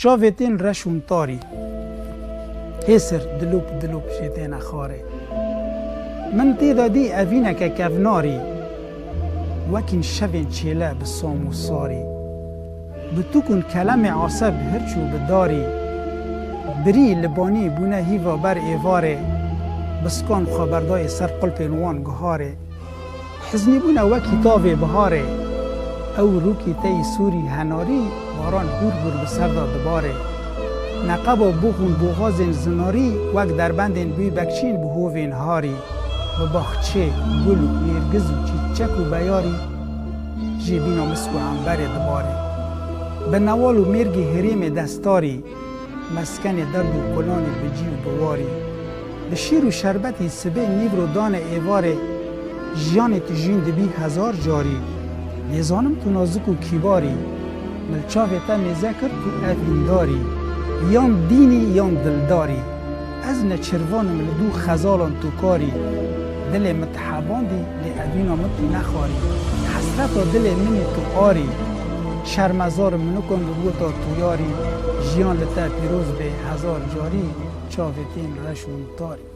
چاوتین رشون تاری هسر دلوب شیطان خاره من تیدادی اوینه که کفناری وکین شوین چیله بسام و ساری بتو کن کلم عصب هرچو بداری بری لبانی بونه هیوا بر ایواره بسکان خبردای سر قلب نوان گهاره حزنی بونه وکی تاوی بهاره او روکی تی سوری هناری باران هور بسردا دباره نقب و بوخون بوغازین زناری وک در بندین بوی بکچین بهوین هاری بباخچه گل و نیرگز و چیچک و بیاری جیبینا مسکو عنبر دباره به نوال و مرگ حریم دستاری مسکن درد و کلان بجی و بواری به شیر و شربت سبه نیور و دان ایواره جیان تجین دبی هزار جاری نیزانم تو نازک و کیباری ملچاوی تا نزکر تو افینداری یان دینی یان دلداری از نچروانم لدو خزالان تو کاری دل متحباندی لی ادوینا متو نخاری حسرت دل منی تو آری شرمزار منو کن بگو تا تو یاری جیان لتا پیروز به هزار جاری چاوتین رشون تاری